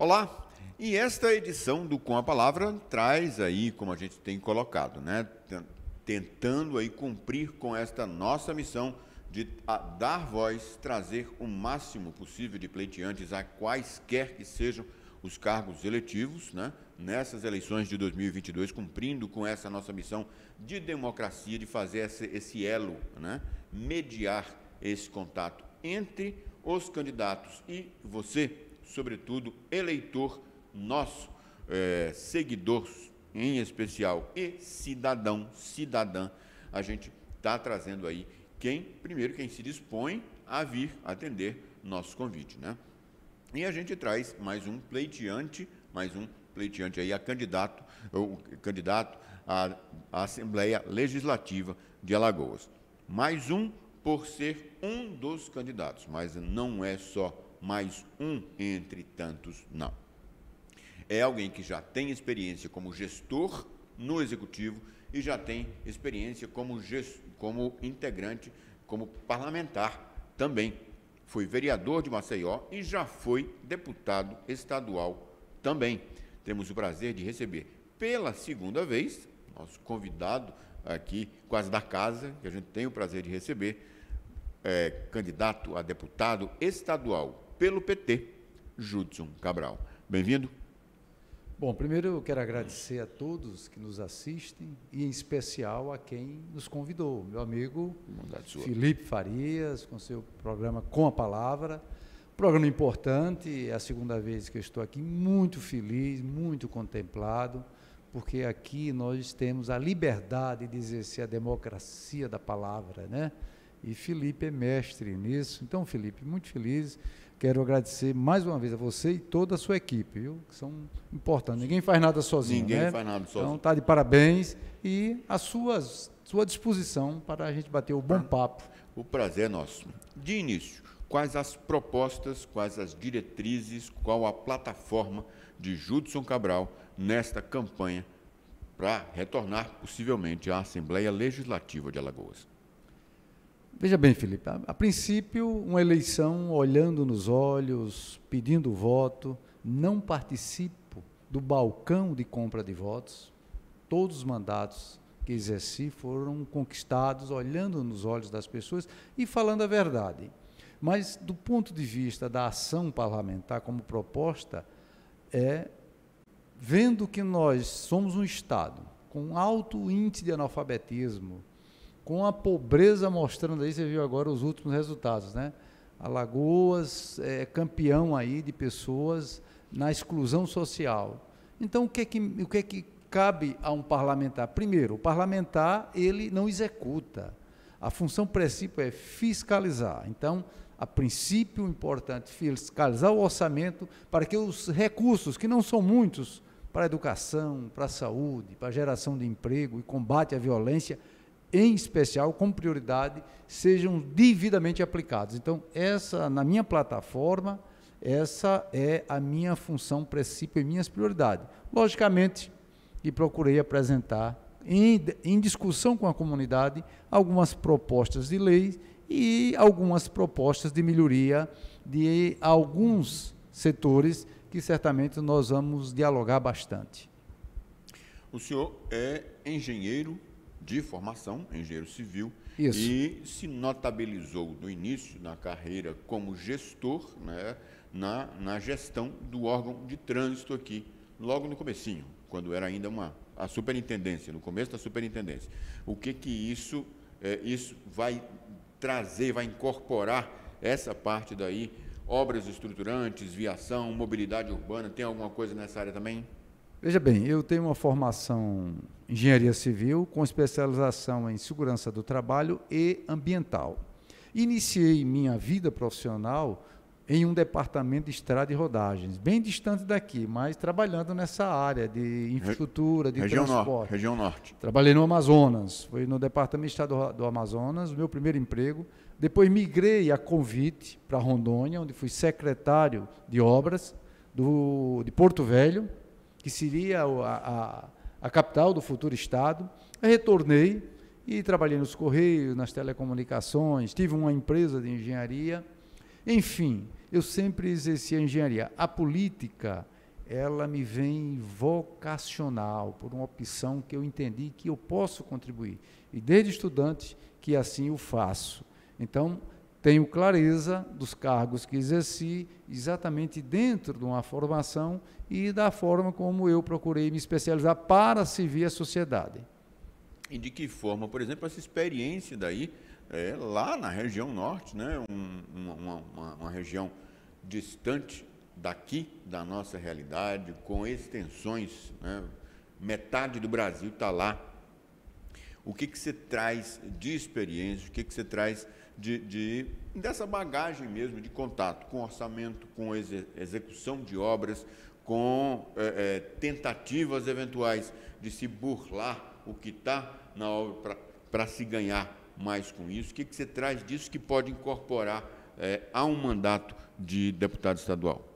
Olá, e esta edição do Com a Palavra traz aí, como a gente tem colocado, né, tentando aí cumprir com esta nossa missão de dar voz, trazer o máximo possível de pleiteantes a quaisquer que sejam os cargos eletivos, né, nessas eleições de 2022, cumprindo com essa nossa missão de democracia, de fazer esse elo, né, mediar esse contato entre os candidatos e você, sobretudo, eleitor nosso, seguidor em especial e cidadã, a gente está trazendo aí quem se dispõe a vir atender nosso convite, né? E a gente traz mais um pleiteante aí a candidato à Assembleia Legislativa de Alagoas. Mais um por ser um dos candidatos, mas não é só mais um entre tantos, não. É alguém que já tem experiência como gestor no Executivo e já tem experiência como integrante, como parlamentar também. Foi vereador de Maceió e já foi deputado estadual também. Temos o prazer de receber pela segunda vez, nosso convidado aqui, quase da casa, que a gente tem o prazer de receber, candidato a deputado estadual pelo PT, Judson Cabral. Bem-vindo. Bom, primeiro eu quero agradecer a todos que nos assistem e, em especial, a quem nos convidou. Meu amigo Felipe Farias, com seu programa Com a Palavra. Programa importante, é a segunda vez que eu estou aqui, muito feliz, muito contemplado, porque aqui nós temos a liberdade de exercer a democracia da palavra, né? E Felipe é mestre nisso. Então, Felipe, muito feliz. Quero agradecer mais uma vez a você e toda a sua equipe, viu? Que são importantes. Ninguém faz nada sozinho, Ninguém faz nada sozinho. Então, está de parabéns e a sua disposição para a gente bater o bom papo. O prazer é nosso. De início, quais as propostas, quais as diretrizes, qual a plataforma de Judson Cabral nesta campanha para retornar, possivelmente, à Assembleia Legislativa de Alagoas? Veja bem, Felipe, a princípio, uma eleição olhando nos olhos, pedindo voto, não participo do balcão de compra de votos. Todos os mandatos que exerci foram conquistados olhando nos olhos das pessoas e falando a verdade. Mas, do ponto de vista da ação parlamentar como proposta, vendo que nós somos um Estado com alto índice de analfabetismo, com a pobreza mostrando aí, você viu agora os últimos resultados, né? Alagoas é campeão aí de pessoas na exclusão social. Então, o que é que cabe a um parlamentar? Primeiro, o parlamentar, ele não executa. A função princípio é fiscalizar. Então, a princípio importante, fiscalizar o orçamento para que os recursos, que não são muitos, para a educação, para a saúde, para a geração de emprego e combate à violência, em especial, com prioridade, sejam devidamente aplicados. Então, na minha plataforma, essa é a minha função, princípio e minhas prioridades. Logicamente, que procurei apresentar, em discussão com a comunidade, algumas propostas de lei e algumas propostas de melhoria de alguns setores que certamente nós vamos dialogar bastante. O senhor é engenheiro de formação, engenheiro civil. Isso. E se notabilizou no início da carreira como gestor, né, na gestão do órgão de trânsito aqui, logo no comecinho, quando era ainda a superintendência, no começo da superintendência. O que isso vai trazer, vai incorporar essa parte daí, obras estruturantes, viação, mobilidade urbana, tem alguma coisa nessa área também? Veja bem, eu tenho uma formação em engenharia civil com especialização em segurança do trabalho e ambiental. Iniciei minha vida profissional em um departamento de estrada e rodagens, bem distante daqui, mas trabalhando nessa área de infraestrutura, de transporte. Região Norte. Trabalhei no Amazonas, foi no Departamento de Estado do Amazonas, o meu primeiro emprego. Depois migrei a convite para Rondônia, onde fui secretário de obras de Porto Velho, que seria a capital do futuro Estado. Eu retornei e trabalhei nos Correios, nas telecomunicações, tive uma empresa de engenharia Enfim, eu sempre exerci a engenharia. A política, ela me vem vocacional, por uma opção que eu entendi que eu posso contribuir. E desde estudante que assim o faço. Então, tenho clareza dos cargos que exerci exatamente dentro de uma formação e da forma como eu procurei me especializar para servir a sociedade. E de que forma, por exemplo, essa experiência daí, lá na região norte, né, uma região distante daqui, da nossa realidade, com extensões, né, metade do Brasil está lá. O que você traz de experiência, o que você traz dessa bagagem mesmo, de contato com orçamento, com execução de obras, com tentativas eventuais de se burlar o que está na obra para se ganhar mais com isso? O que você traz disso que pode incorporar a um mandato de deputado estadual?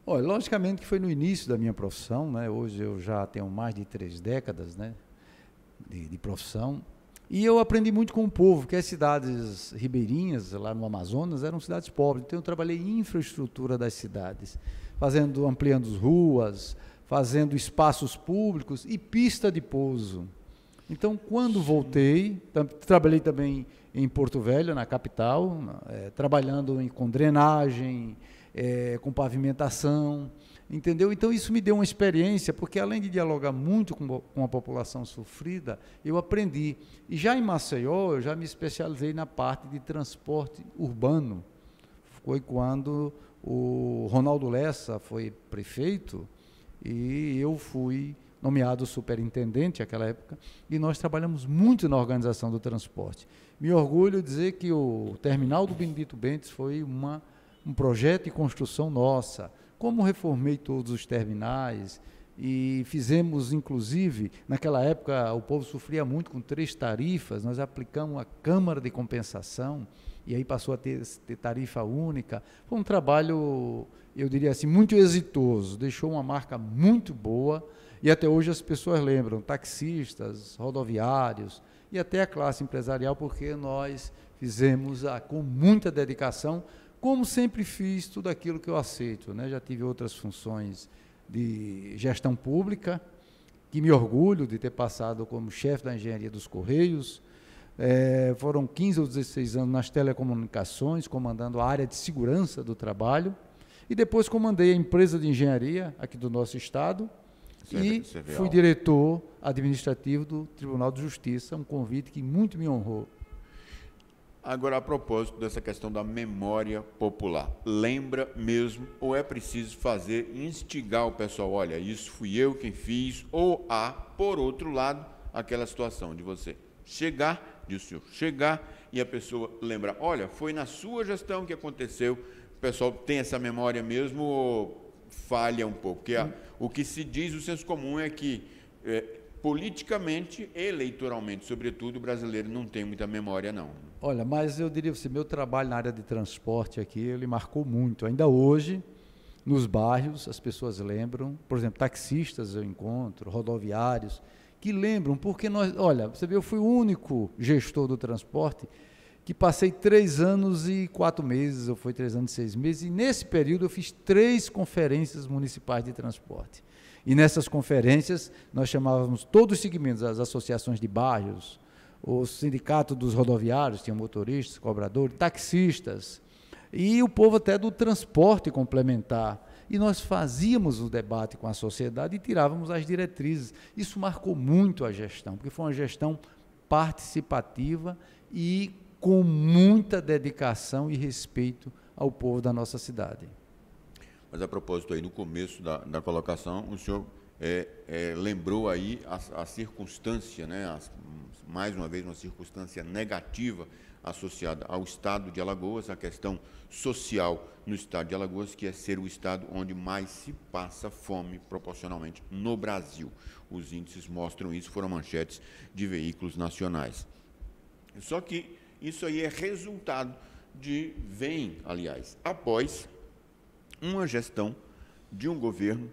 Olha, logicamente que foi no início da minha profissão, né? Hoje eu já tenho mais de 3 décadas, né, de profissão, e eu aprendi muito com o povo, porque as cidades ribeirinhas, lá no Amazonas, eram cidades pobres. Então eu trabalhei em infraestrutura das cidades, ampliando ruas, fazendo espaços públicos e pista de pouso. Então, quando voltei, trabalhei também em Porto Velho, na capital, trabalhando com drenagem, com pavimentação, entendeu? Então, isso me deu uma experiência, porque além de dialogar muito com a população sofrida, eu aprendi. E já em Maceió, eu já me especializei na parte de transporte urbano. Foi quando o Ronaldo Lessa foi prefeito e eu fui nomeado superintendente naquela época, e nós trabalhamos muito na organização do transporte. Me orgulho de dizer que o terminal do Benedito Bentes foi um projeto de construção nossa. Como reformei todos os terminais e fizemos, inclusive, naquela época o povo sofria muito com 3 tarifas, nós aplicamos a Câmara de Compensação, e aí passou a ter tarifa única. Foi um trabalho, eu diria assim, muito exitoso, deixou uma marca muito boa, e até hoje as pessoas lembram, taxistas, rodoviários e até a classe empresarial, porque nós fizemos com muita dedicação, como sempre fiz tudo aquilo que eu aceito, né? Já tive outras funções de gestão pública, que me orgulho de ter passado como chefe da engenharia dos Correios, foram 15 ou 16 anos nas telecomunicações, comandando a área de segurança do trabalho, e depois comandei a empresa de engenharia aqui do nosso estado, e fui diretor administrativo do Tribunal de Justiça, um convite que muito me honrou. Agora, a propósito dessa questão da memória popular, lembra mesmo ou é preciso instigar o pessoal, olha, isso fui eu quem fiz, ou há, por outro lado, aquela situação de você chegar e a pessoa lembrar, olha, foi na sua gestão que aconteceu, o pessoal tem essa memória mesmo ou falha um pouco? Porque o que se diz, o senso comum é que politicamente, eleitoralmente, sobretudo, o brasileiro não tem muita memória, não. Olha, mas eu diria assim, meu trabalho na área de transporte aqui, ele marcou muito. Ainda hoje, nos bairros, as pessoas lembram, por exemplo, taxistas eu encontro, rodoviários, que lembram, porque olha, você vê, eu fui o único gestor do transporte que passei 3 anos e 4 meses, ou foi 3 anos e 6 meses, e nesse período eu fiz 3 conferências municipais de transporte. E nessas conferências nós chamávamos todos os segmentos, as associações de bairros, o sindicato dos rodoviários, tinha motoristas, cobradores, taxistas, e o povo até do transporte complementar. E nós fazíamos o debate com a sociedade e tirávamos as diretrizes. Isso marcou muito a gestão, porque foi uma gestão participativa e com muita dedicação e respeito ao povo da nossa cidade. Mas a propósito aí, no começo da colocação, o senhor lembrou aí a circunstância, né, mais uma vez uma circunstância negativa associada ao estado de Alagoas, a questão social no estado de Alagoas, que é ser o estado onde mais se passa fome proporcionalmente no Brasil. Os índices mostram isso, foram manchetes de veículos nacionais. Só que isso aí é resultado após uma gestão de um governo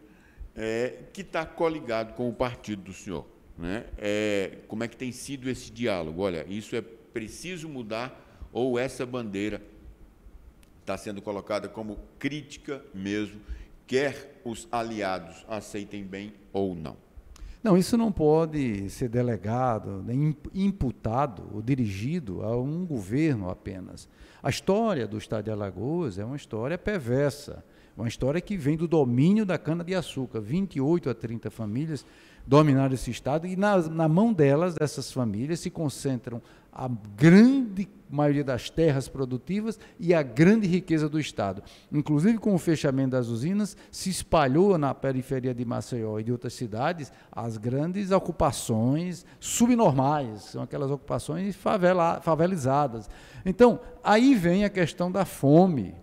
que está coligado com o partido do senhor, né? Como é que tem sido esse diálogo? Olha, isso é preciso mudar, ou essa bandeira está sendo colocada como crítica mesmo, quer os aliados aceitem bem ou não. Não, isso não pode ser delegado, nem imputado ou dirigido a um governo apenas. A história do estado de Alagoas é uma história perversa, uma história que vem do domínio da cana-de-açúcar. 28 a 30 famílias dominaram esse estado e na mão delas, dessas famílias, se concentram a grande maioria das terras produtivas e a grande riqueza do estado. Inclusive, com o fechamento das usinas, se espalhou na periferia de Maceió e de outras cidades as grandes ocupações subnormais, são aquelas ocupações favelizadas. Então, aí vem a questão da fome,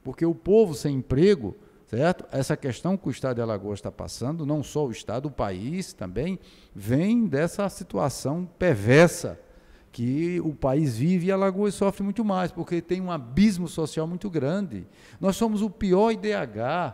porque o povo sem emprego, certo? Essa questão que o estado de Alagoas está passando, não só o estado, o país também, vem dessa situação perversa que o país vive e Alagoas sofre muito mais, porque tem um abismo social muito grande. Nós somos o pior IDH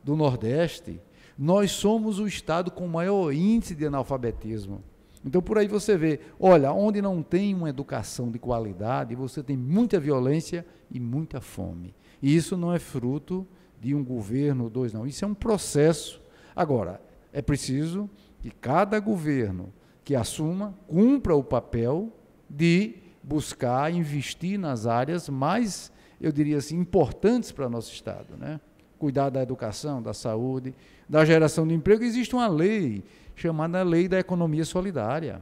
do Nordeste, nós somos o estado com o maior índice de analfabetismo. Então, por aí você vê, olha, onde não tem uma educação de qualidade, você tem muita violência e muita fome. E isso não é fruto de um governo ou dois, não. Isso é um processo. Agora, é preciso que cada governo que assuma, cumpra o papel de buscar investir nas áreas mais, eu diria assim, importantes para o nosso estado, né? Cuidar da educação, da saúde, da geração de emprego. Existe uma lei chamada Lei da Economia Solidária,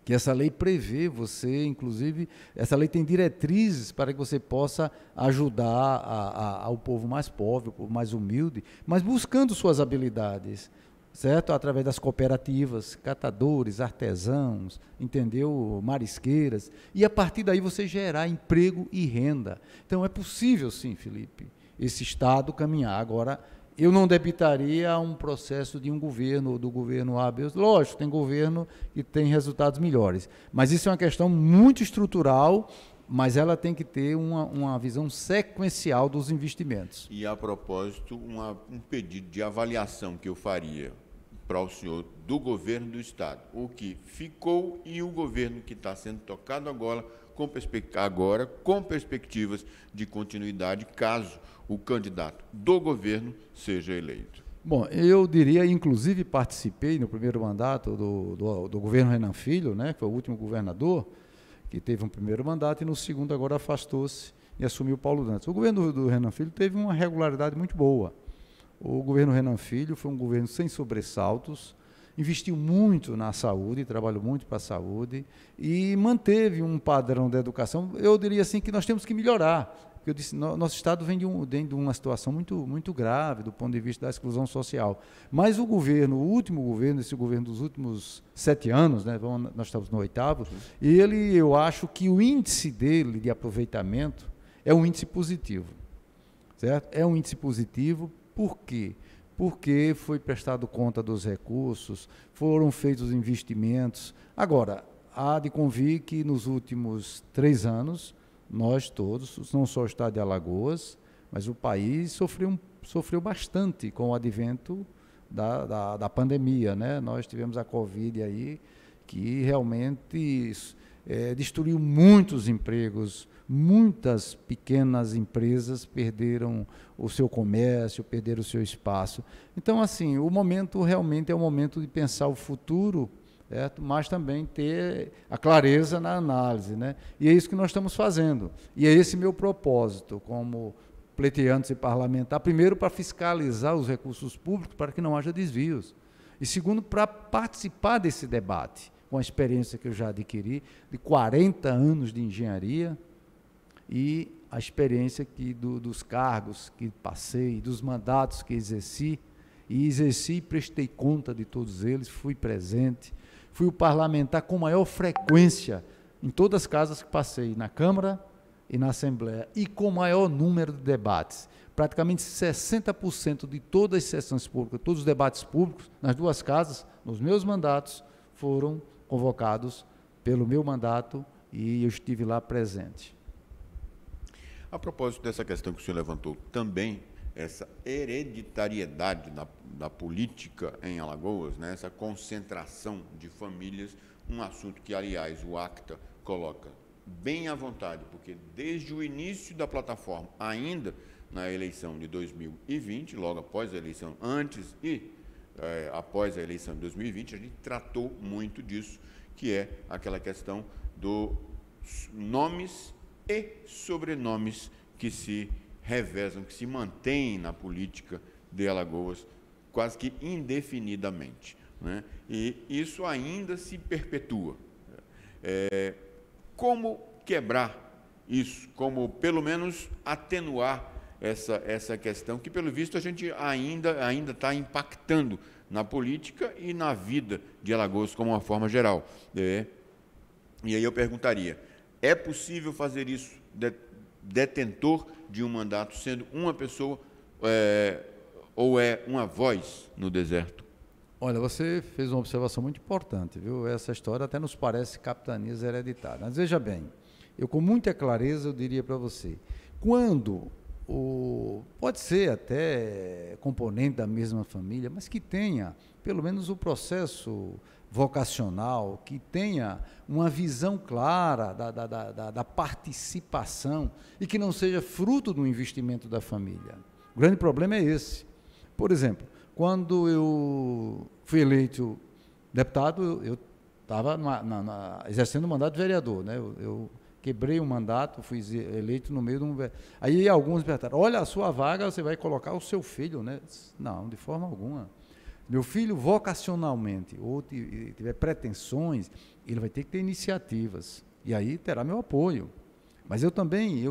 que essa lei prevê você, inclusive, essa lei tem diretrizes para que você possa ajudar ao povo mais pobre, o povo mais humilde, mas buscando suas habilidades, certo? Através das cooperativas, catadores, artesãos, entendeu? Marisqueiras, e a partir daí você gerar emprego e renda. Então é possível sim, Felipe, esse estado caminhar. Agora, eu não debitaria um processo de um governo ou do governo A, B. Lógico, tem governo que tem resultados melhores, mas isso é uma questão muito estrutural, mas ela tem que ter uma visão sequencial dos investimentos. E, a propósito, um pedido de avaliação que eu faria para o senhor do governo do estado, o que ficou e o governo que está sendo tocado agora com perspectivas de continuidade, caso o candidato do governo seja eleito. Bom, eu diria, inclusive participei no primeiro mandato do governo Renan Filho, né, que foi o último governador, que teve um primeiro mandato e no segundo agora afastou-se e assumiu Paulo Dantas. O governo do Renan Filho teve uma regularidade muito boa. O governo Renan Filho foi um governo sem sobressaltos, investiu muito na saúde, trabalhou muito para a saúde e manteve um padrão de educação. Eu diria assim que nós temos que melhorar. Porque eu disse, nosso estado vem de uma situação muito grave do ponto de vista da exclusão social. Mas o último governo, esse governo dos últimos 7 anos, né, nós estamos no 8º, eu acho que o índice dele de aproveitamento é um índice positivo. Certo? É um índice positivo, por quê? Porque foi prestado conta dos recursos, foram feitos investimentos. Agora, há de convir que nos últimos 3 anos, nós todos, não só o estado de Alagoas, mas o país sofreu bastante com o advento da pandemia, né? Nós tivemos a Covid aí, que realmente destruiu muitos empregos, muitas pequenas empresas perderam o seu comércio, perderam o seu espaço. Então, assim, o momento realmente é o momento de pensar o futuro, certo? Mas também ter a clareza na análise, né? E é isso que nós estamos fazendo. E é esse meu propósito, como pleiteante e parlamentar, primeiro para fiscalizar os recursos públicos para que não haja desvios. E segundo, para participar desse debate, com a experiência que eu já adquiri, de 40 anos de engenharia, e a experiência dos cargos que passei, dos mandatos que exerci, e prestei conta de todos eles, fui presente, fui o parlamentar com maior frequência em todas as casas que passei, na Câmara e na Assembleia, e com maior número de debates. Praticamente 60% de todas as sessões públicas, todos os debates públicos, nas 2 casas, nos meus mandatos, foram convocados pelo meu mandato e eu estive lá presente. A propósito dessa questão que o senhor levantou também, essa hereditariedade da política em Alagoas, né, essa concentração de famílias, um assunto que, aliás, o ACTA coloca bem à vontade, porque desde o início da plataforma, ainda na eleição de 2020, logo após a eleição, antes e após a eleição de 2020, a gente tratou muito disso, que é aquela questão dos nomes e sobrenomes que se revezam, que se mantêm na política de Alagoas quase que indefinidamente, né? E isso ainda se perpetua. Como quebrar isso? Como, pelo menos, atenuar essa questão que, pelo visto, a gente ainda está impactando na política e na vida de Alagoas como uma forma geral. E aí eu perguntaria, é possível fazer isso, detentor de um mandato, sendo uma pessoa ou é uma voz no deserto? Olha, você fez uma observação muito importante, viu? Essa história até nos parece capitanias hereditárias. Mas veja bem, eu com muita clareza eu diria para você, quando pode ser até componente da mesma família, mas que tenha pelo menos o processo vocacional, que tenha uma visão clara da participação e que não seja fruto do investimento da família. O grande problema é esse. Por exemplo, quando eu fui eleito deputado, eu estava exercendo o mandato de vereador, né? Eu quebrei o mandato, fui eleito no meio de um... Aí alguns perguntaram, olha, a sua vaga você vai colocar o seu filho, né? Não, de forma alguma. Meu filho, vocacionalmente, ou tiver pretensões, ele vai ter que ter iniciativas. E aí terá meu apoio. Mas eu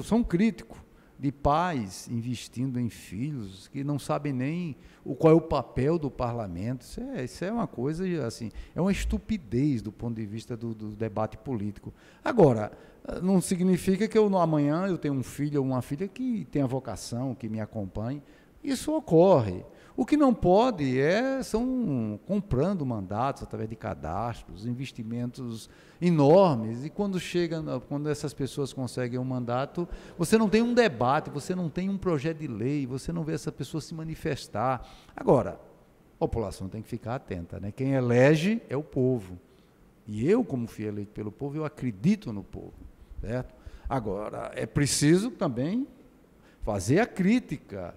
sou um crítico de pais investindo em filhos que não sabem nem qual é o papel do parlamento. Isso é uma coisa, assim, é uma estupidez do ponto de vista do debate político. Agora, não significa que amanhã eu tenho um filho ou uma filha que tenha vocação, que me acompanhe. Isso ocorre. O que não pode são comprando mandatos através de cadastros, investimentos enormes, e quando essas pessoas conseguem um mandato, você não tem um debate, você não tem um projeto de lei, você não vê essa pessoa se manifestar. Agora, a população tem que ficar atenta, né? Quem elege é o povo. E eu, como fui eleito pelo povo, eu acredito no povo, certo? Agora, é preciso também fazer a crítica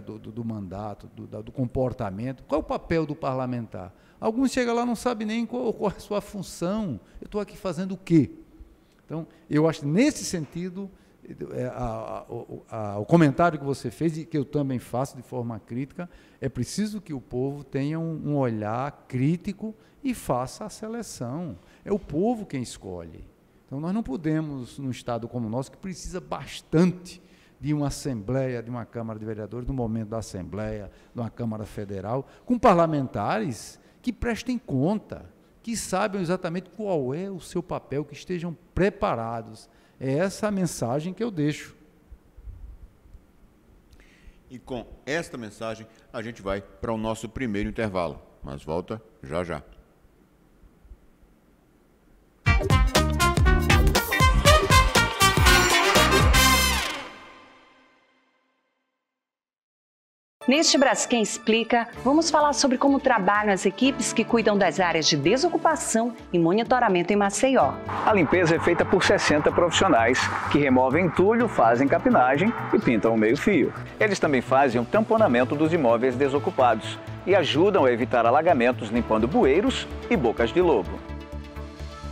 do mandato, do comportamento. Qual é o papel do parlamentar? Alguns chegam lá e não sabem nem qual é a sua função. Eu estou aqui fazendo o quê? Então, eu acho que nesse sentido, o comentário que você fez, e que eu também faço de forma crítica, é preciso que o povo tenha um olhar crítico e faça a seleção. É o povo quem escolhe. Então, nós não podemos, num Estado como o nosso, que precisa bastante de uma Assembleia, de uma Câmara de Vereadores, no momento da Assembleia, de uma Câmara Federal, com parlamentares que prestem conta, que saibam exatamente qual é o seu papel, que estejam preparados. É essa a mensagem que eu deixo. E com esta mensagem, a gente vai para o nosso primeiro intervalo, mas volta já já. Neste Braskem Explica, vamos falar sobre como trabalham as equipes que cuidam das áreas de desocupação e monitoramento em Maceió. A limpeza é feita por 60 profissionais que removem entulho, fazem capinagem e pintam o meio-fio. Eles também fazem o tamponamento dos imóveis desocupados e ajudam a evitar alagamentos limpando bueiros e bocas de lobo.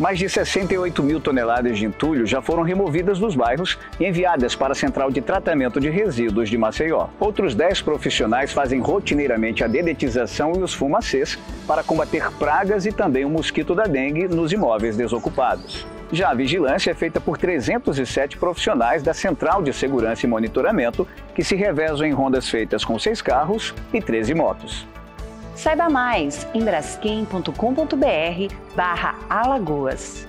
Mais de 68 mil toneladas de entulho já foram removidas dos bairros e enviadas para a Central de Tratamento de Resíduos de Maceió. Outros 10 profissionais fazem rotineiramente a dedetização e os fumacês para combater pragas e também o mosquito da dengue nos imóveis desocupados. Já a vigilância é feita por 307 profissionais da Central de Segurança e Monitoramento, que se revezam em rondas feitas com 6 carros e 13 motos. Saiba mais em braskem.com.br/Alagoas.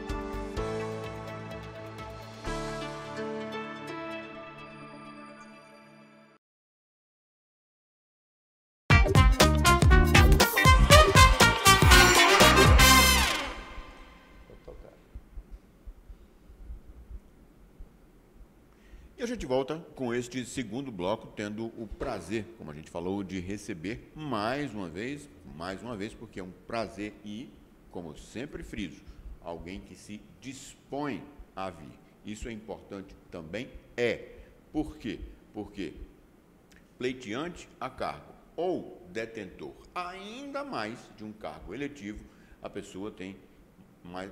E a gente volta com este segundo bloco, tendo o prazer, como a gente falou, de receber mais uma vez, porque é um prazer e, como eu sempre friso, alguém que se dispõe a vir. Isso é importante também? Por quê? Porque pleiteante a cargo ou detentor, ainda mais de um cargo eletivo, a pessoa tem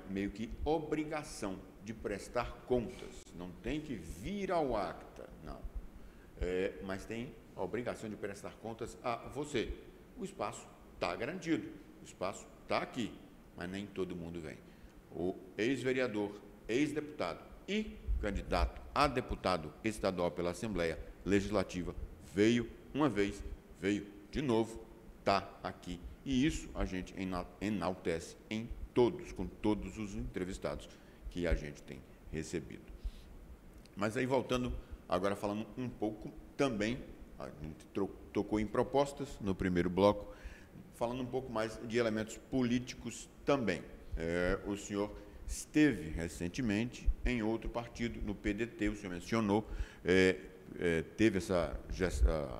meio que obrigação de prestar contas. Não tem que vir ao acta, não. Mas tem a obrigação de prestar contas a você. O espaço está garantido, o espaço está aqui, mas nem todo mundo vem. O ex-vereador, ex-deputado e candidato a deputado estadual pela Assembleia Legislativa veio uma vez, veio de novo, está aqui. E isso a gente enaltece com todos os entrevistados que a gente tem recebido. Mas aí, voltando, agora falando um pouco também, a gente tocou em propostas no primeiro bloco, falando um pouco mais de elementos políticos também. O senhor esteve recentemente em outro partido, no PDT, o senhor mencionou, teve essa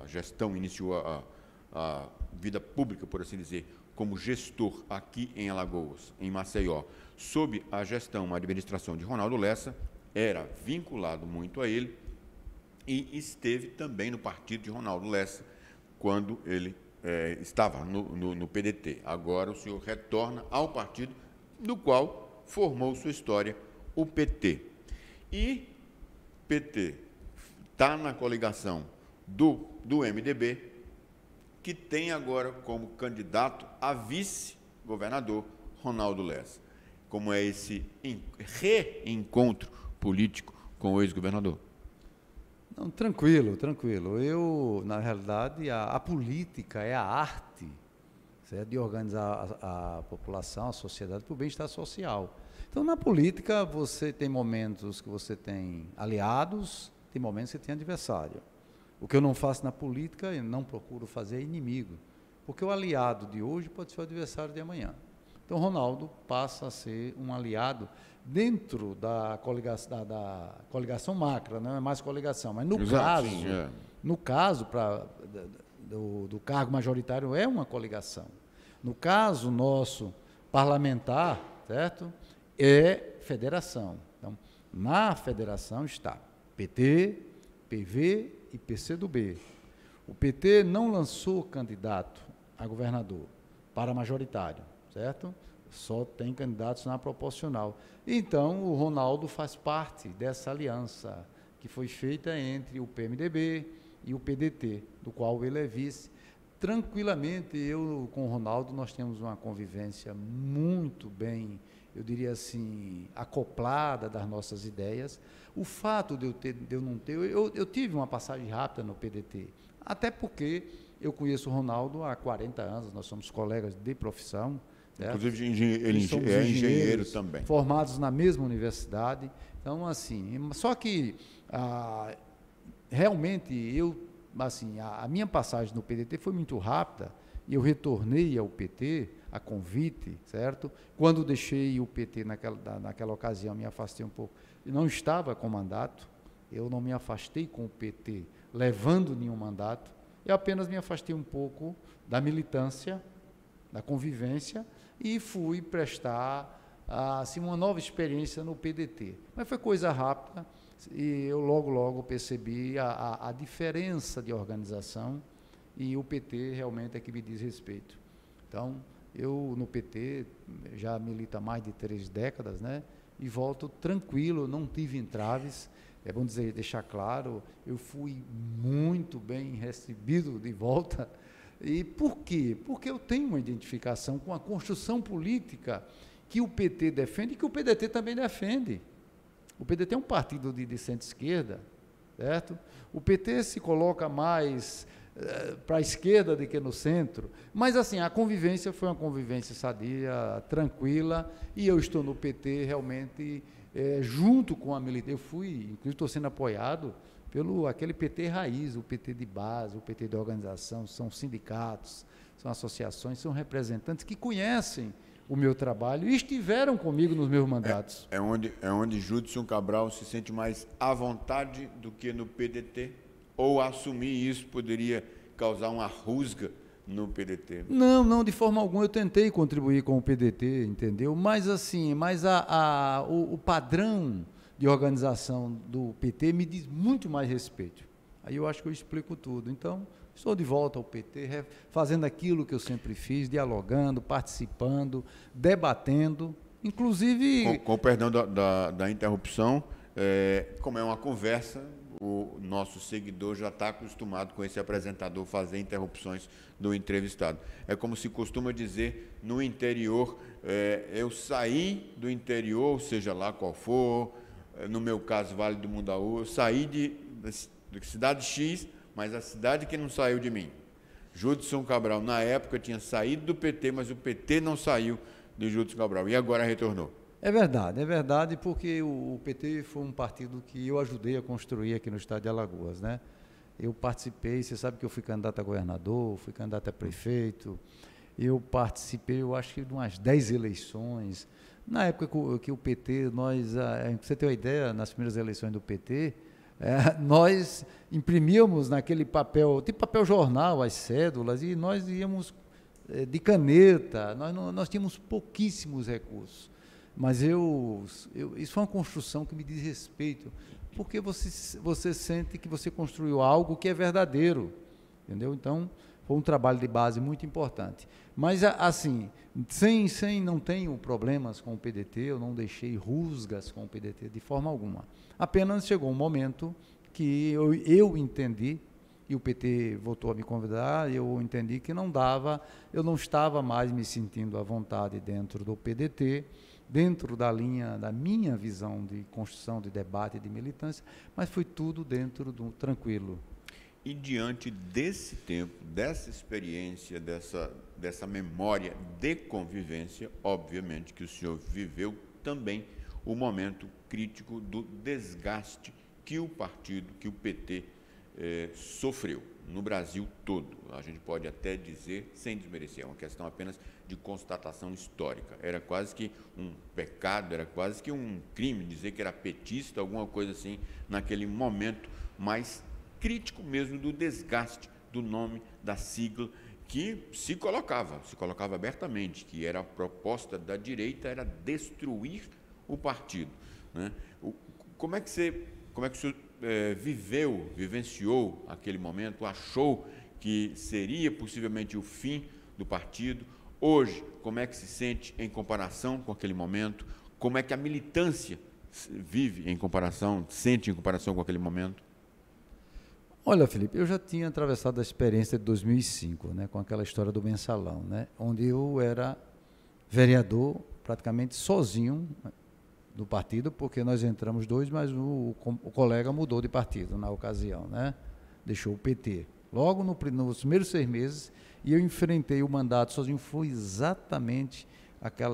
gestão, iniciou a vida pública, por assim dizer, como gestor aqui em Alagoas, em Maceió, sob a gestão, a administração de Ronaldo Lessa, era vinculado muito a ele e esteve também no partido de Ronaldo Lessa, quando ele estava no PDT. Agora o senhor retorna ao partido do qual formou sua história, o PT. E PT está na coligação do MDB, que tem agora como candidato a vice-governador Ronaldo Lessa. Como é esse reencontro político com o ex-governador? Não, tranquilo. Eu, na realidade, a política é a arte, certo? De organizar a população, a sociedade, para o bem-estar social. Então, na política, você tem momentos que você tem aliados, tem momentos que você tem adversário. O que eu não faço na política, eu não procuro fazer é inimigo, porque o aliado de hoje pode ser o adversário de amanhã. Então, Ronaldo passa a ser um aliado dentro da coligação macra, não é mais coligação, mas no caso do cargo majoritário é uma coligação. No caso nosso parlamentar, certo? É federação. Então, na federação está PT, PV e PCdoB. O PT não lançou candidato a governador para majoritário, certo? Só tem candidatos na proporcional. Então, o Ronaldo faz parte dessa aliança que foi feita entre o PMDB e o PDT, do qual ele é vice. Tranquilamente, eu com o Ronaldo, nós temos uma convivência muito bem, eu diria assim, acoplada das nossas ideias. O fato de eu não ter, eu tive uma passagem rápida no PDT, até porque eu conheço o Ronaldo há 40 anos, nós somos colegas de profissão. Inclusive, ele é engenheiro também. Formados na mesma universidade. Então, assim, só que realmente a minha passagem no PDT foi muito rápida e eu retornei ao PT a convite, certo? Quando deixei o PT naquela ocasião, me afastei um pouco. Eu não estava com mandato, eu não me afastei com o PT levando nenhum mandato, eu apenas me afastei um pouco da militância, da convivência, e fui prestar assim, uma nova experiência no PDT. Mas foi coisa rápida e eu logo percebi a diferença de organização e o PT realmente é que me diz respeito. Então, eu no PT já milito há mais de 3 décadas, né? E volto tranquilo, não tive entraves. É bom deixar claro, eu fui muito bem recebido de volta. E por quê? Porque eu tenho uma identificação com a construção política que o PT defende e que o PDT também defende. O PDT é um partido de centro-esquerda, certo? O PT se coloca mais para a esquerda do que no centro, mas assim, a convivência foi uma convivência sadia, tranquila, e eu estou no PT realmente junto com a militância. Eu inclusive estou sendo apoiado pelo aquele PT raiz, o PT de base, o PT de organização, são sindicatos, são associações, são representantes que conhecem o meu trabalho e estiveram comigo nos meus mandatos. É onde Judson Cabral se sente mais à vontade do que no PDT? Ou assumir isso poderia causar uma rusga no PDT? Não, de forma alguma. Eu tentei contribuir com o PDT, entendeu? Mas assim, o padrão de organização do PT me diz muito mais respeito. Aí eu acho que eu explico tudo. Então, estou de volta ao PT, fazendo aquilo que eu sempre fiz, dialogando, participando, debatendo, inclusive... Com o perdão da interrupção, como é uma conversa, o nosso seguidor já está acostumado com esse apresentador fazer interrupções do entrevistado. É como se costuma dizer no interior, eu saí do interior, seja lá qual for, no meu caso, Vale do Mundaú, eu saí de cidade X, mas a cidade que não saiu de mim. Judson Cabral, na época, tinha saído do PT, mas o PT não saiu de Judson Cabral, e agora retornou. É verdade, porque o PT foi um partido que eu ajudei a construir aqui no estado de Alagoas, né? Eu participei, você sabe que eu fui candidato a governador, fui candidato a prefeito, eu participei, eu acho que de umas 10 eleições. Na época que o PT, pra você ter uma ideia, nas primeiras eleições do PT, nós imprimíamos naquele papel, tipo papel jornal, as cédulas, e nós íamos de caneta, nós tínhamos pouquíssimos recursos. Mas isso foi uma construção que me diz respeito, porque você sente que você construiu algo que é verdadeiro, entendeu? Então, foi um trabalho de base muito importante. Mas, assim, não tenho problemas com o PDT, eu não deixei rusgas com o PDT de forma alguma. Apenas chegou um momento que eu entendi, e o PT voltou a me convidar, eu entendi que não dava, eu não estava mais me sentindo à vontade dentro do PDT, dentro da linha da minha visão de construção, de debate, de militância, mas foi tudo dentro do tranquilo. E diante desse tempo, dessa experiência, dessa memória de convivência, obviamente que o senhor viveu também o momento crítico do desgaste que o partido, que o PT sofreu no Brasil todo. A gente pode até dizer, sem desmerecer, é uma questão apenas de constatação histórica. Era quase que um pecado, era quase que um crime dizer que era petista, alguma coisa assim, naquele momento mais crítico mesmo do desgaste do nome, da sigla, que se colocava abertamente, que era a proposta da direita, era destruir o partido, né? Como é que o senhor vivenciou aquele momento, achou que seria possivelmente o fim do partido? Hoje, como é que se sente em comparação com aquele momento? Como é que a militância vive em comparação, sente em comparação com aquele momento? Olha, Felipe, eu já tinha atravessado a experiência de 2005, né, com aquela história do mensalão, né, onde eu era vereador praticamente sozinho do partido, porque nós entramos dois, mas o colega mudou de partido na ocasião, né, deixou o PT. Logo nos primeiros 6 meses, e eu enfrentei o mandato sozinho, foi exatamente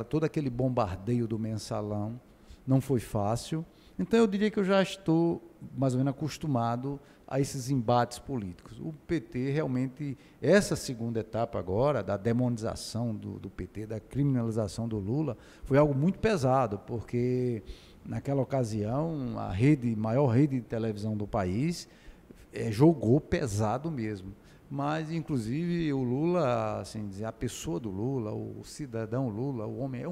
todo aquele bombardeio do mensalão, não foi fácil. Então, eu diria que eu já estou mais ou menos acostumado a esses embates políticos. O PT realmente, essa segunda etapa agora, da demonização do PT, da criminalização do Lula, foi algo muito pesado, porque naquela ocasião a maior rede de televisão do país jogou pesado mesmo. Mas, inclusive, o Lula, assim, a pessoa do Lula, o cidadão Lula, o homem,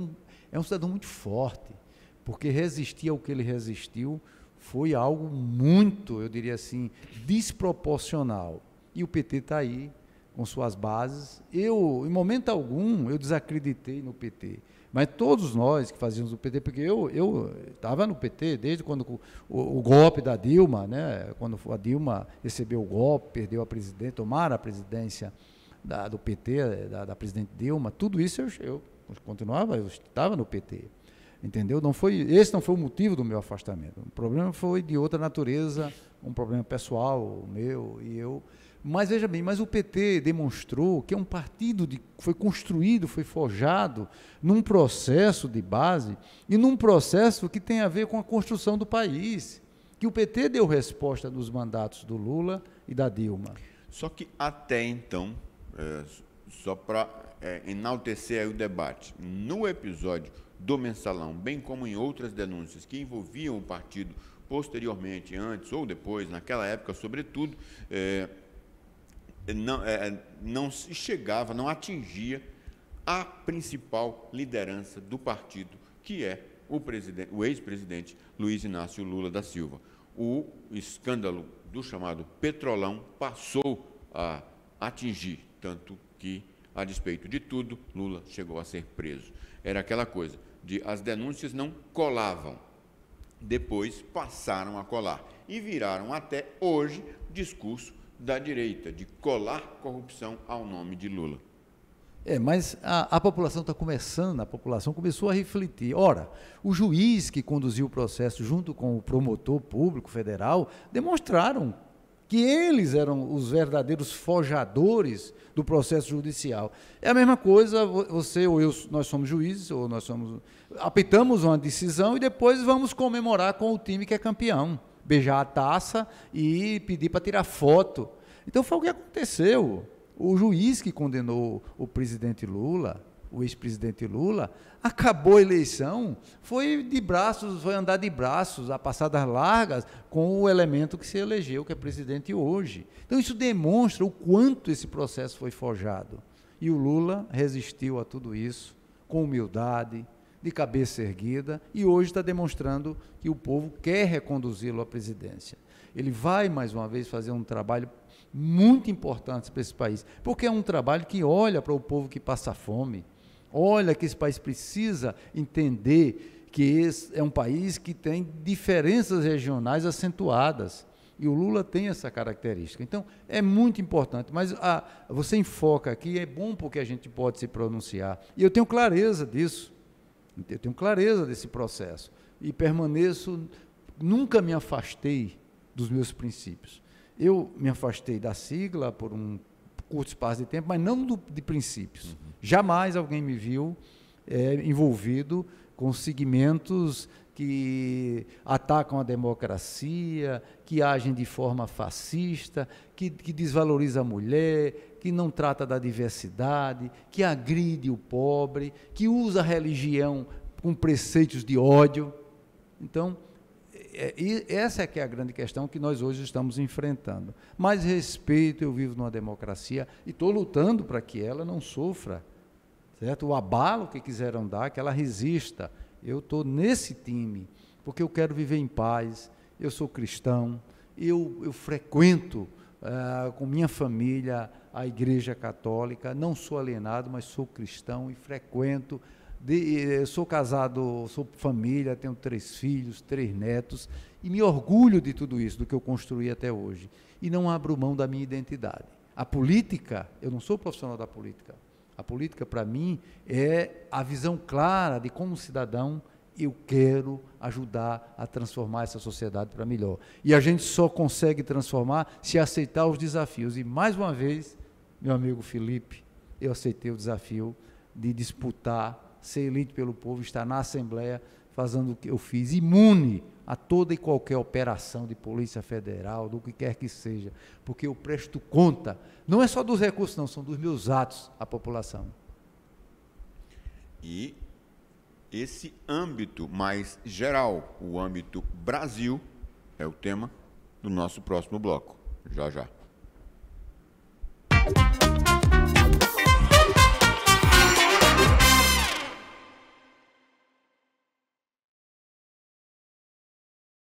é um cidadão muito forte, porque resistir ao que ele resistiu foi algo muito, eu diria assim, desproporcional. E o PT está aí, com suas bases. Em momento algum, eu desacreditei no PT. Mas todos nós que fazíamos o PT, porque eu estava no PT desde quando o golpe da Dilma, né, quando a Dilma recebeu o golpe, perdeu a presidência, tomaram a presidência do PT, da presidente Dilma, tudo isso eu continuava, eu estava no PT. Entendeu? Esse não foi o motivo do meu afastamento. O problema foi de outra natureza, um problema pessoal meu e eu. Mas veja bem, o PT demonstrou que é um partido que foi construído, foi forjado num processo de base e num processo que tem a ver com a construção do país. Que o PT deu resposta nos mandatos do Lula e da Dilma. Só que até então, só para enaltecer aí o debate, no episódio do mensalão, bem como em outras denúncias que envolviam o partido posteriormente, antes ou depois, naquela época, sobretudo, não se chegava, não atingia a principal liderança do partido, que é o ex-presidente Luiz Inácio Lula da Silva. O escândalo do chamado Petrolão passou a atingir, tanto que, a despeito de tudo, Lula chegou a ser preso. Era aquela coisa de as denúncias não colavam, depois passaram a colar e viraram até hoje discurso da direita, de colar corrupção ao nome de Lula. Mas a população está começando, a população começou a refletir. Ora, o juiz que conduziu o processo junto com o promotor público federal demonstraram que eles eram os verdadeiros forjadores do processo judicial. É a mesma coisa, você ou eu, nós somos juízes, ou nós apitamos uma decisão e depois vamos comemorar com o time que é campeão, beijar a taça e pedir para tirar foto. Então foi o que aconteceu. O juiz que condenou o presidente Lula, o ex-presidente Lula, acabou a eleição, foi andar de braços, a passadas largas, com o elemento que se elegeu, que é presidente hoje. Então isso demonstra o quanto esse processo foi forjado. E o Lula resistiu a tudo isso, com humildade, de cabeça erguida, e hoje está demonstrando que o povo quer reconduzi-lo à presidência. Ele vai, mais uma vez, fazer um trabalho muito importante para esse país, porque é um trabalho que olha para o povo que passa fome, olha que esse país precisa entender que esse é um país que tem diferenças regionais acentuadas, e o Lula tem essa característica. Então, é muito importante, mas você enfoca aqui, é bom porque a gente pode se pronunciar, e eu tenho clareza disso, eu tenho clareza desse processo, e permaneço, nunca me afastei dos meus princípios. Eu me afastei da sigla por um curto espaço de tempo, mas não de princípios. Jamais alguém me viu envolvido com segmentos que atacam a democracia, que agem de forma fascista, que desvaloriza a mulher, que não trata da diversidade, que agride o pobre, que usa a religião com preceitos de ódio. Então, essa é que é a grande questão que nós hoje estamos enfrentando. Mais respeito, eu vivo numa democracia e estou lutando para que ela não sofra, certo? O abalo que quiseram dar, que ela resista. Eu estou nesse time, porque eu quero viver em paz, eu sou cristão, eu frequento com minha família a Igreja Católica, não sou alienado, mas sou cristão e frequento. Sou casado, sou família, tenho 3 filhos, 3 netos, e me orgulho de tudo isso, do que eu construí até hoje. E não abro mão da minha identidade. A política, eu não sou profissional da política. A política, para mim, é a visão clara de como cidadão eu quero ajudar a transformar essa sociedade para melhor. E a gente só consegue transformar se aceitar os desafios. E, mais uma vez, meu amigo Felipe, eu aceitei o desafio de disputar, ser eleito pelo povo, estar na Assembleia, fazendo o que eu fiz, imune a toda e qualquer operação de Polícia Federal, do que quer que seja, porque eu presto conta, não é só dos recursos, não, são dos meus atos à população. E esse âmbito mais geral, o âmbito Brasil, é o tema do nosso próximo bloco. Já, já.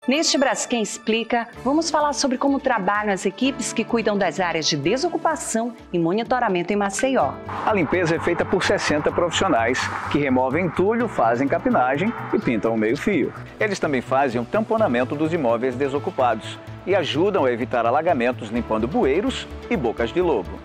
Neste Braskem Explica, vamos falar sobre como trabalham as equipes que cuidam das áreas de desocupação e monitoramento em Maceió. A limpeza é feita por 60 profissionais que removem entulho, fazem capinagem e pintam o meio-fio. Eles também fazem o tamponamento dos imóveis desocupados e ajudam a evitar alagamentos limpando bueiros e bocas de lobo.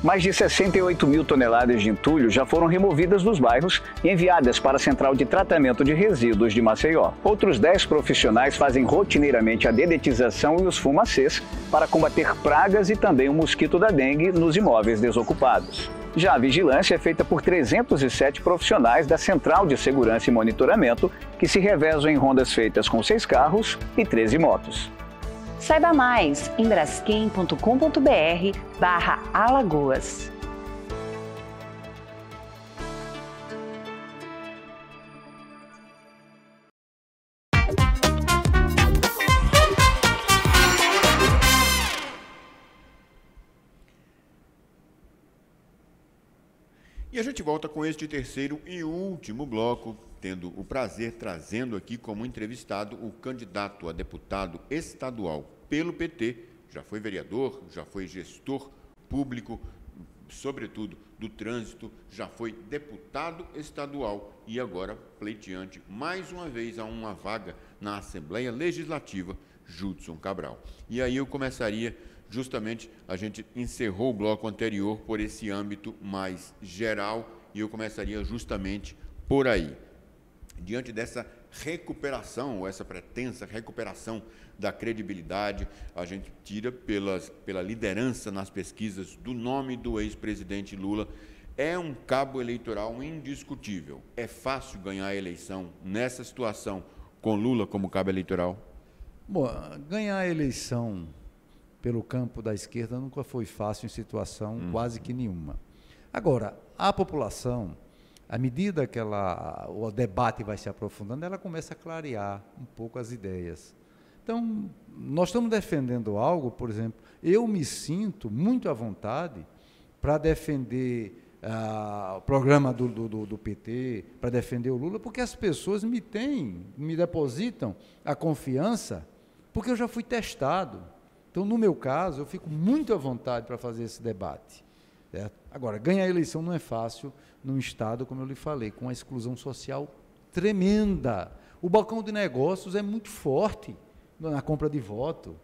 Mais de 68 mil toneladas de entulho já foram removidas dos bairros e enviadas para a Central de Tratamento de Resíduos de Maceió. Outros 10 profissionais fazem rotineiramente a dedetização e os fumacês para combater pragas e também o mosquito da dengue nos imóveis desocupados. Já a vigilância é feita por 307 profissionais da Central de Segurança e Monitoramento, que se revezam em rondas feitas com 6 carros e 13 motos. Saiba mais em braskem.com.br/Alagoas. E a gente volta com este terceiro e último bloco, tendo o prazer trazendo aqui como entrevistado o candidato a deputado estadual pelo PT, já foi vereador, já foi gestor público, sobretudo do trânsito, já foi deputado estadual e agora pleiteante mais uma vez a uma vaga na Assembleia Legislativa, Judson Cabral. E aí eu começaria justamente, a gente encerrou o bloco anterior por esse âmbito mais geral e eu começaria justamente por aí. Diante dessa recuperação, ou essa pretensa recuperação da credibilidade, a gente tira pela liderança nas pesquisas do nome do ex-presidente Lula, é um cabo eleitoral indiscutível. É fácil ganhar a eleição nessa situação com Lula como cabo eleitoral? Bom, ganhar a eleição pelo campo da esquerda nunca foi fácil em situação quase que nenhuma. Agora, a população, à medida que o debate vai se aprofundando, ela começa a clarear um pouco as ideias. Então, nós estamos defendendo algo, por exemplo, eu me sinto muito à vontade para defender o programa do PT, para defender o Lula, porque as pessoas me depositam a confiança, porque eu já fui testado. Então, no meu caso, eu fico muito à vontade para fazer esse debate. Certo? Agora, ganhar a eleição não é fácil num estado, como eu lhe falei, com uma exclusão social tremenda. O balcão de negócios é muito forte na compra de voto.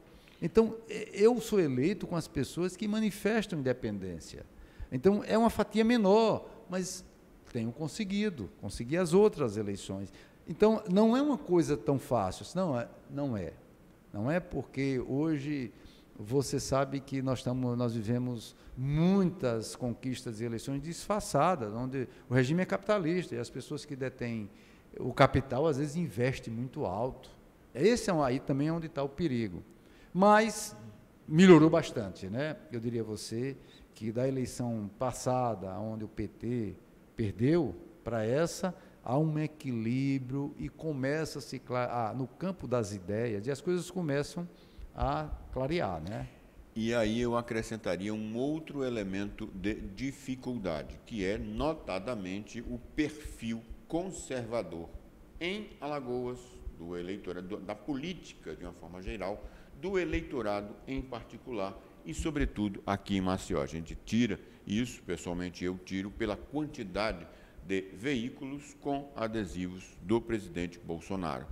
Então, eu sou eleito com as pessoas que manifestam independência. Então, é uma fatia menor, mas tenho consegui as outras eleições. Então, não é uma coisa tão fácil, não é. Não é porque hoje você sabe que nós vivemos muitas conquistas e eleições disfarçadas, onde o regime é capitalista e as pessoas que detêm o capital às vezes investem muito alto. Aí também é onde está o perigo. Mas melhorou bastante, né? Eu diria a você que da eleição passada, onde o PT perdeu, para essa há um equilíbrio e começa a se no campo das ideias, e as coisas começam a clarear, né? E aí eu acrescentaria um outro elemento de dificuldade, que é notadamente o perfil conservador em Alagoas, do eleitorado, da política de uma forma geral, do eleitorado em particular e, sobretudo, aqui em Maceió. A gente tira isso, pessoalmente eu tiro, pela quantidade de veículos com adesivos do presidente Bolsonaro.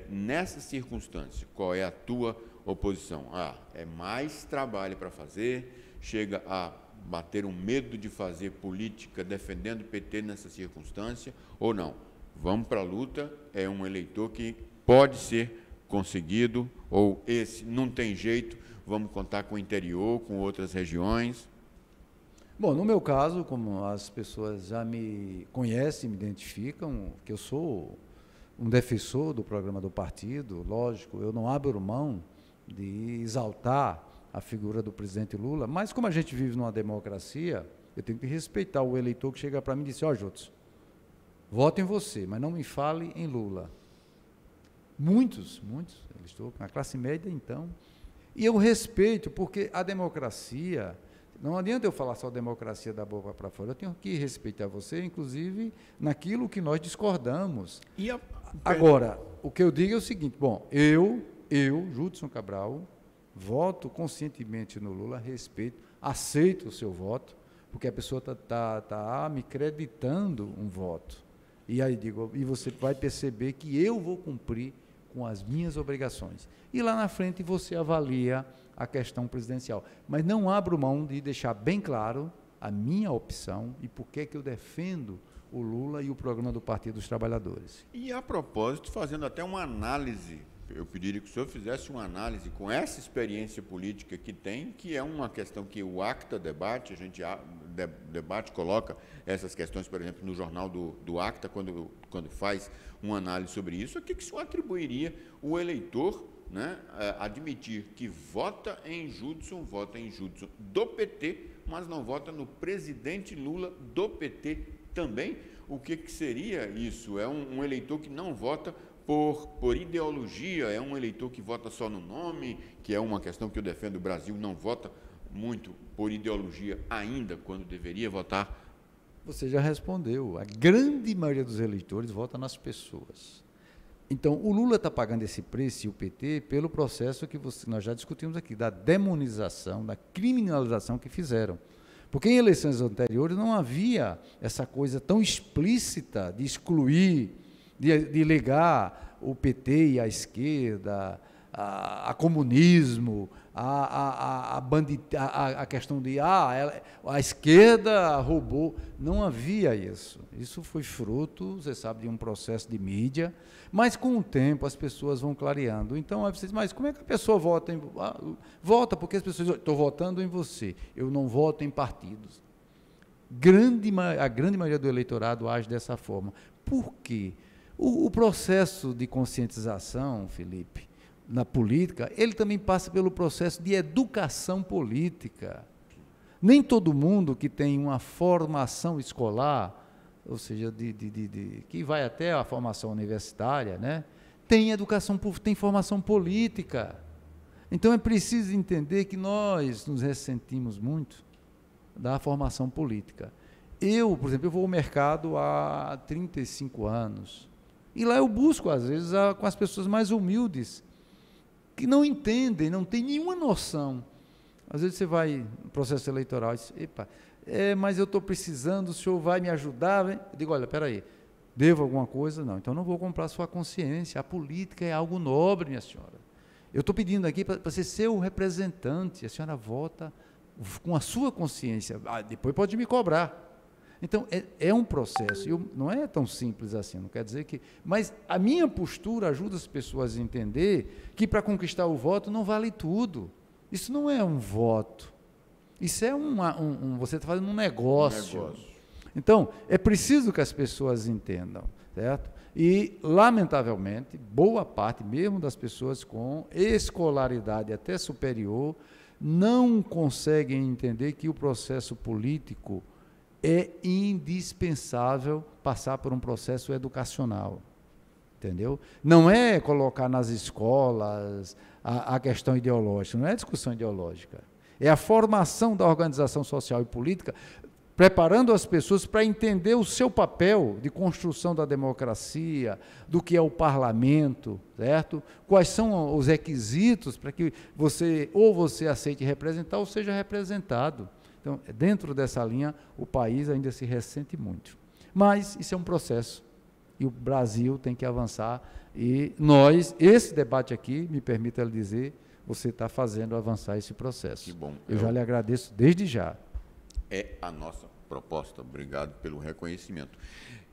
Nessa circunstância, qual é a tua oposição? É mais trabalho para fazer, chega a bater um medo de fazer política defendendo o PT nessa circunstância, ou não? Vamos para a luta, é um eleitor que pode ser conseguido, ou esse não tem jeito, vamos contar com o interior, com outras regiões. Bom, no meu caso, como as pessoas já me conhecem, me identificam, que eu sou um defensor do programa do partido, lógico, eu não abro mão de exaltar a figura do presidente Lula, mas como a gente vive numa democracia, eu tenho que respeitar o eleitor que chega para mim e diz, Judson, voto em você, mas não me fale em Lula. Muitos, eu estou na classe média, então, e eu respeito, porque a democracia... Não adianta eu falar só democracia da boca para fora, eu tenho que respeitar você, inclusive, naquilo que nós discordamos. Agora, o que eu digo é o seguinte, bom, eu, Judson Cabral, voto conscientemente no Lula, respeito, aceito o seu voto, porque a pessoa está me creditando um voto. E aí digo, e você vai perceber que eu vou cumprir com as minhas obrigações. E lá na frente você avalia a questão presidencial. Mas não abro mão de deixar bem claro a minha opção e por que eu defendo o Lula e o programa do Partido dos Trabalhadores. E a propósito, fazendo até uma análise, eu pediria que o senhor fizesse uma análise com essa experiência política que tem, que é uma questão que o ACTA debate, a gente debate, coloca essas questões, por exemplo, no jornal do ACTA, quando faz uma análise sobre isso, o que o senhor atribuiria o eleitor, né, admitir que vota em Judson do PT, mas não vota no presidente Lula do PT também? O que seria isso? É um eleitor que não vota por ideologia, é um eleitor que vota só no nome, que é uma questão que eu defendo, o Brasil não vota muito por ideologia ainda, quando deveria votar Você já respondeu. A grande maioria dos eleitores vota nas pessoas. Então, o Lula está pagando esse preço e o PT pelo processo que nós já discutimos aqui, da demonização, da criminalização que fizeram. Porque em eleições anteriores não havia essa coisa tão explícita de excluir, de ligar o PT e a esquerda, a comunismo, a questão de a esquerda roubou. Não havia isso. Isso foi fruto, você sabe, de um processo de mídia, mas com o tempo as pessoas vão clareando. Então, aí vocês, mas como é que a pessoa vota? Vota porque as pessoas dizem, estou votando em você, eu não voto em partidos. A grande maioria do eleitorado age dessa forma. Por quê? O processo de conscientização, Felipe, na política, ele também passa pelo processo de educação política. Nem todo mundo que tem uma formação escolar, ou seja, que vai até a formação universitária, né, tem formação política. Então é preciso entender que nós nos ressentimos muito da formação política. Eu, por exemplo, eu vou ao mercado há 35 anos, e lá eu busco, às vezes, com as pessoas mais humildes, que não entendem, não têm nenhuma noção. Às vezes você vai no processo eleitoral e diz, epa, mas eu estou precisando, o senhor vai me ajudar? Eu digo, olha, espera aí, devo alguma coisa? Não, então não vou comprar a sua consciência, a política é algo nobre, minha senhora. Eu estou pedindo aqui para você ser o representante, a senhora vota com a sua consciência, depois pode me cobrar. Então, é um processo, não é tão simples assim, não quer dizer que... Mas a minha postura ajuda as pessoas a entender que para conquistar o voto não vale tudo. Isso não é um voto, isso é você está fazendo um negócio. Então, é preciso que as pessoas entendam, certo? E, lamentavelmente, boa parte mesmo das pessoas com escolaridade até superior não conseguem entender que o processo político é indispensável passar por um processo educacional, entendeu? Não é colocar nas escolas a questão ideológica, não é discussão ideológica, é a formação da organização social e política, preparando as pessoas para entender o seu papel de construção da democracia, do que é o parlamento, certo? Quais são os requisitos para que você aceite representar ou seja representado. Então, dentro dessa linha, o país ainda se ressente muito. Mas isso é um processo, e o Brasil tem que avançar, e esse debate aqui, me permita lhe dizer, você está fazendo avançar esse processo. Que bom. Eu já lhe agradeço desde já. É a nossa proposta, obrigado pelo reconhecimento.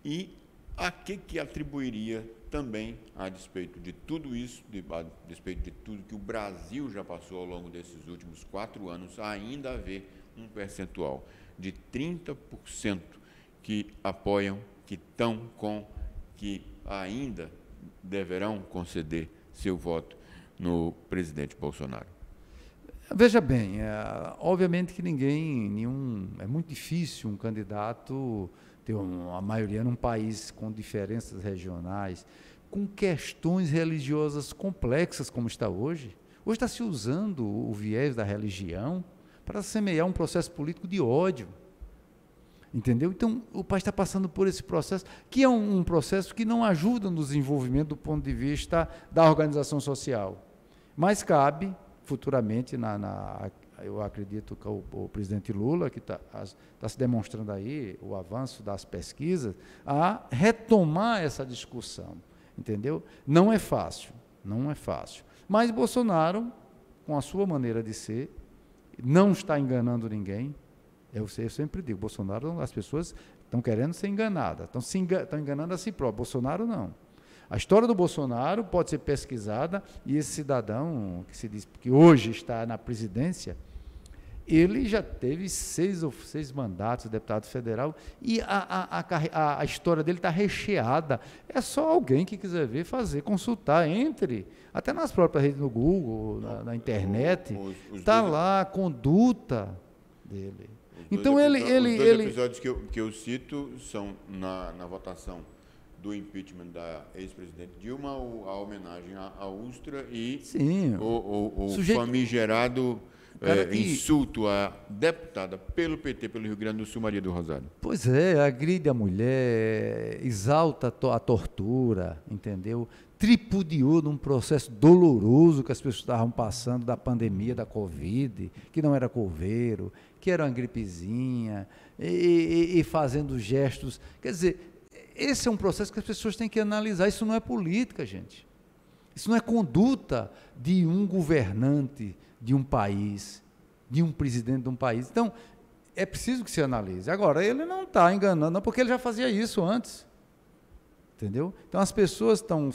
E a que atribuiria também, a despeito de tudo isso, a despeito de tudo que o Brasil já passou ao longo desses últimos 4 anos, ainda haver um percentual de 30% que apoiam, que estão com, que ainda deverão conceder seu voto no presidente Bolsonaro? Veja bem, obviamente que é muito difícil um candidato ter a maioria num país com diferenças regionais, com questões religiosas complexas como está hoje. Hoje está se usando o viés da religião para semear um processo político de ódio, entendeu? Então, o país está passando por esse processo, que é um processo que não ajuda no desenvolvimento do ponto de vista da organização social, mas cabe, futuramente, eu acredito que o presidente Lula, que está se demonstrando aí, o avanço das pesquisas, a retomar essa discussão, entendeu? Não é fácil, mas Bolsonaro, com a sua maneira de ser, não está enganando ninguém. Eu sempre digo, Bolsonaro, as pessoas estão querendo ser enganadas, estão enganando a si próprio. Bolsonaro não. A história do Bolsonaro pode ser pesquisada, e esse cidadão que se diz que hoje está na presidência, ele já teve 6 mandatos de deputado federal, e a história dele está recheada. É só alguém que quiser ver, consultar, até nas próprias redes, no Google, na internet, está lá a conduta dele. Então os dois episódios que eu cito são na votação do impeachment da ex-presidente Dilma, a homenagem à Ustra e sim, o famigerado insulto à deputada pelo PT, pelo Rio Grande do Sul, Maria do Rosário. Pois é, agride a mulher, exalta a tortura, entendeu? Tripudiou num processo doloroso que as pessoas estavam passando da pandemia da Covid, que não era coveiro, que era uma gripezinha, e fazendo gestos. Quer dizer, esse é um processo que as pessoas têm que analisar. Isso não é política, gente. Isso não é conduta de um governante de um país, de um presidente de um país. Então, é preciso que se analise. Agora, ele não está enganando, não, porque ele já fazia isso antes. Entendeu? Então, as pessoas estão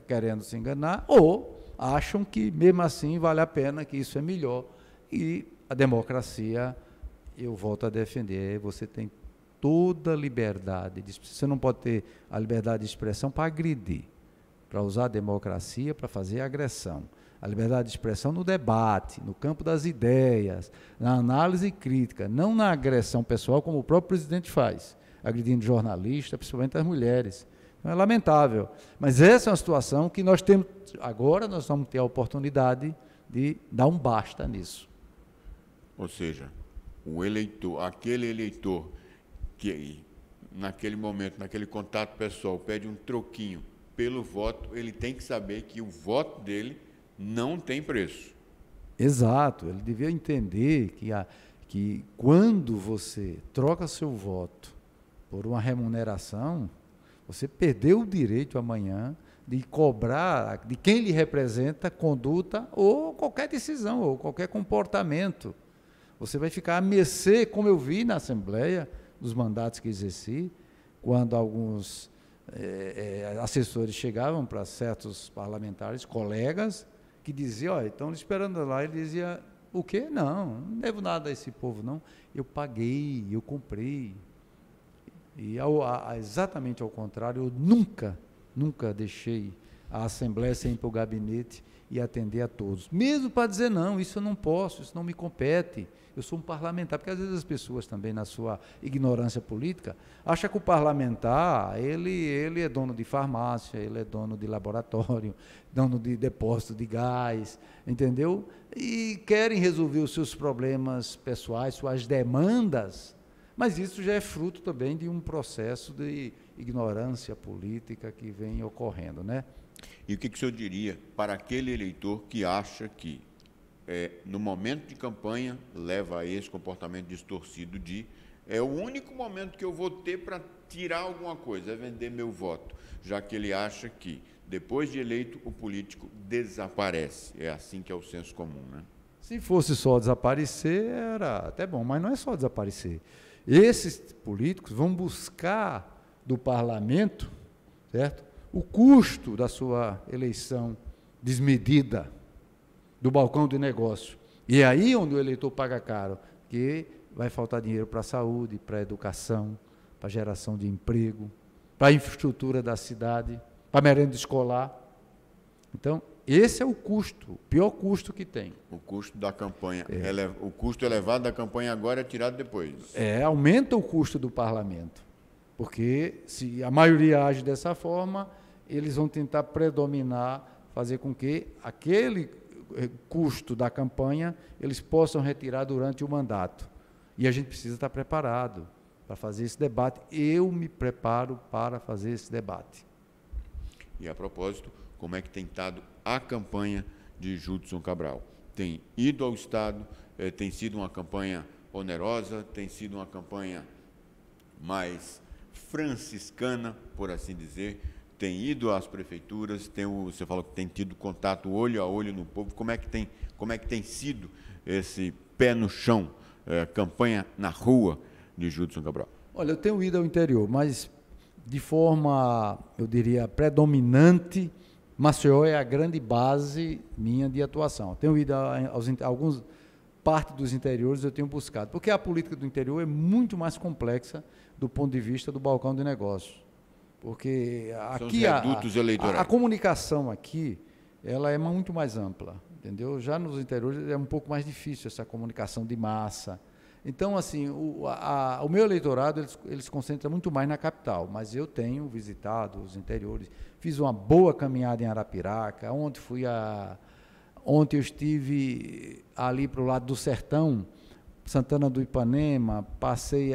querendo se enganar ou acham que, mesmo assim, vale a pena, que isso é melhor. E a democracia, eu volto a defender, você tem toda a liberdade. Você não pode ter a liberdade de expressão para agredir, para usar a democracia para fazer agressão. A liberdade de expressão no debate, no campo das ideias, na análise crítica, não na agressão pessoal, como o próprio presidente faz, agredindo jornalistas, principalmente as mulheres. Então, é lamentável. Mas essa é uma situação que nós temos, agora nós vamos ter a oportunidade de dar um basta nisso. Ou seja, o eleitor, aquele eleitor que naquele momento, naquele contato pessoal, pede um troquinho pelo voto, ele tem que saber que o voto dele não tem preço. Exato, ele devia entender que quando você troca seu voto por uma remuneração, você perdeu o direito amanhã de cobrar de quem lhe representa conduta ou qualquer decisão, ou qualquer comportamento. Você vai ficar à mercê, como eu vi na Assembleia, dos mandatos que exerci, quando alguns assessores chegavam para certos parlamentares, colegas, que diziam, olha, estão esperando lá, ele dizia, o quê? Não devo nada a esse povo, não. Eu paguei, eu comprei. E exatamente ao contrário, eu nunca deixei a Assembleia sem ir para o gabinete e atender a todos. Mesmo para dizer, não, isso eu não posso, isso não me compete, eu sou um parlamentar. Porque às vezes as pessoas também, na sua ignorância política, acham que o parlamentar, ele é dono de farmácia, ele é dono de laboratório, dono de depósito de gás, entendeu? E querem resolver os seus problemas pessoais, suas demandas, mas isso já é fruto também de um processo de ignorância política que vem ocorrendo, né? E o que o senhor diria para aquele eleitor que acha que, no momento de campanha, leva a esse comportamento distorcido de é o único momento que eu vou ter para tirar alguma coisa, é vender meu voto, já que ele acha que, depois de eleito, o político desaparece. É assim que é o senso comum, né? Se fosse só desaparecer, era até bom, mas não é só desaparecer. Esses políticos vão buscar do parlamento, certo? O custo da sua eleição desmedida, do balcão de negócio. E é aí onde o eleitor paga caro, que vai faltar dinheiro para a saúde, para a educação, para a geração de emprego, para a infraestrutura da cidade, para a merenda escolar. Então, esse é o custo, o pior custo que tem. O custo da campanha, o custo elevado da campanha agora é tirado depois. Aumenta o custo do parlamento, porque se a maioria age dessa forma, eles vão tentar predominar, fazer com que aquele custo da campanha eles possam retirar durante o mandato. E a gente precisa estar preparado para fazer esse debate. Eu me preparo para fazer esse debate. E a propósito, como é que tem estado a campanha de Judson Cabral? Tem ido ao Estado, tem sido uma campanha onerosa, tem sido uma campanha mais franciscana, por assim dizer, tem ido às prefeituras, você falou que tem tido contato olho a olho no povo. Como é que tem sido esse pé no chão, campanha na rua de Judson Cabral? Olha, eu tenho ido ao interior, mas de forma, eu diria, predominante, Maceió é a grande base minha de atuação. Eu tenho ido alguns parte dos interiores, eu tenho buscado, porque a política do interior é muito mais complexa do ponto de vista do balcão de negócios. Porque aqui a comunicação aqui, ela é muito mais ampla, entendeu? Já nos interiores é um pouco mais difícil essa comunicação de massa. Então, assim, o meu eleitorado, ele se concentra muito mais na capital, mas eu tenho visitado os interiores, fiz uma boa caminhada em Arapiraca, onde fui Ontem eu estive ali para o lado do Sertão, Santana do Ipanema, passei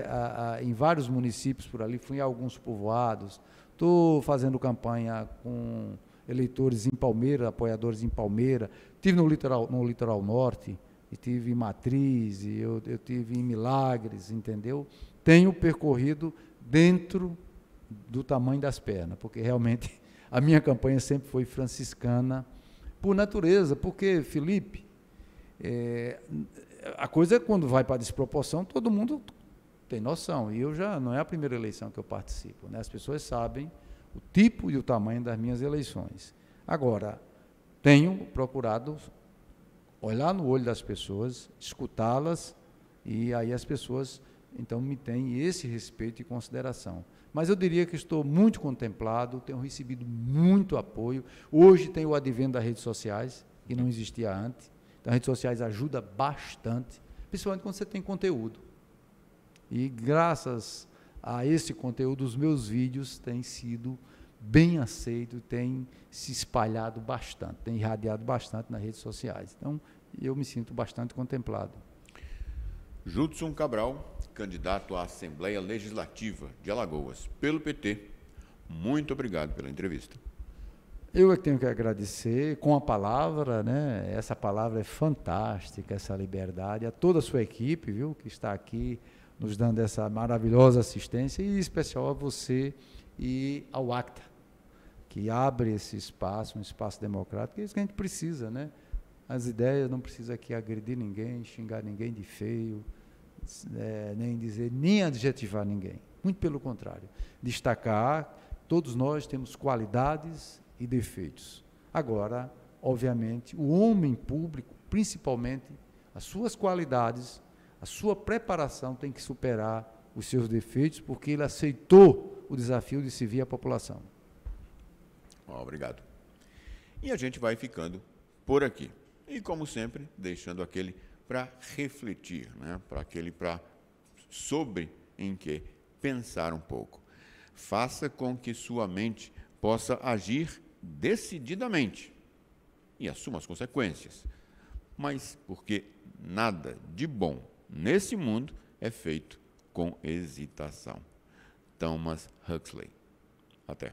em vários municípios por ali, fui em alguns povoados, estou fazendo campanha com eleitores em Palmeira, apoiadores em Palmeira, estive no litoral norte, estive em Matriz, eu estive em Milagres, entendeu? Tenho percorrido dentro do tamanho das pernas, porque realmente a minha campanha sempre foi franciscana, por natureza, porque, Felipe, a coisa é quando vai para a desproporção, todo mundo tem noção, e eu já, não é a primeira eleição que eu participo, né? As pessoas sabem o tipo e o tamanho das minhas eleições. Agora, tenho procurado olhar no olho das pessoas, escutá-las, e aí as pessoas, então, me têm esse respeito e consideração. Mas eu diria que estou muito contemplado, tenho recebido muito apoio. Hoje tem o advento das redes sociais, que não existia antes. Então, as redes sociais ajudam bastante, principalmente quando você tem conteúdo. E graças a esse conteúdo, os meus vídeos têm sido bem aceitos, têm se espalhado bastante, têm irradiado bastante nas redes sociais. Então, eu me sinto bastante contemplado. Judson Cabral, candidato à Assembleia Legislativa de Alagoas, pelo PT. Muito obrigado pela entrevista. Eu é que tenho que agradecer com a palavra, né? Essa palavra é fantástica, essa liberdade, a toda a sua equipe, viu, que está aqui nos dando essa maravilhosa assistência, e em especial a você e ao ACTA, que abre esse espaço, um espaço democrático, é isso que a gente precisa, né? As ideias, não precisa aqui agredir ninguém, xingar ninguém de feio, nem adjetivar ninguém. Muito pelo contrário. Destacar, todos nós temos qualidades e defeitos. Agora, obviamente, o homem público, principalmente, as suas qualidades, a sua preparação tem que superar os seus defeitos, porque ele aceitou o desafio de servir a população. Obrigado. E a gente vai ficando por aqui. E, como sempre, deixando aquele para refletir, né? Sobre em que pensar um pouco. Faça com que sua mente possa agir decididamente e assuma as consequências. Mas porque nada de bom nesse mundo é feito com hesitação. Thomas Huxley. Até.